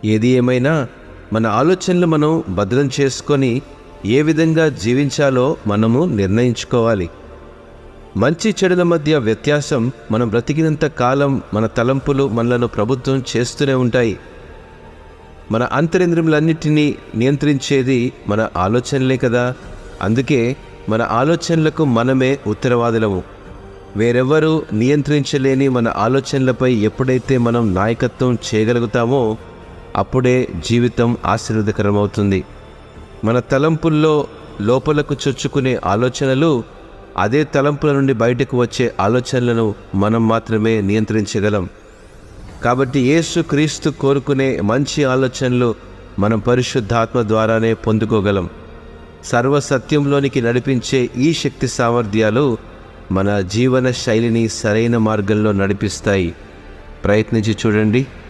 ఏది ఏమైనా మన ఆలోచనలు మనం భద్రం చేసుకొని ఏ విధంగా జీవించాలో మనము నిర్ణయించుకోవాలి. మంచి చెడుల మధ్య వ్యత్యాసం మనం బ్రతికినంత కాలం మన తలంపులు మనలను ప్రభుత్వం చేస్తూనే ఉంటాయి. మన అంతరింద్రియములన్నిటినీ నియంత్రించేది మన ఆలోచనలే కదా. అందుకే మన ఆలోచనలకు మనమే ఉత్తరవాదులము. వేరెవ్వరూ నియంత్రించలేని మన ఆలోచనలపై ఎప్పుడైతే మనం నాయకత్వం చేయగలుగుతామో అప్పుడే జీవితం ఆశీర్వదకరమవుతుంది. మన తలంపుల్లో లోపలకు చొచ్చుకునే ఆలోచనలు, అదే తలంపుల నుండి బయటకు వచ్చే ఆలోచనలను మనం మాత్రమే నియంత్రించగలం. కాబట్టి యేసు క్రీస్తు కోరుకునే మంచి ఆలోచనలు మనం పరిశుద్ధాత్మ ద్వారానే పొందుకోగలం. సర్వసత్యంలోనికి నడిపించే ఈ శక్తి సామర్థ్యాలు మన జీవన శైలిని సరైన మార్గంలో నడిపిస్తాయి. ప్రయత్నించి చూడండి.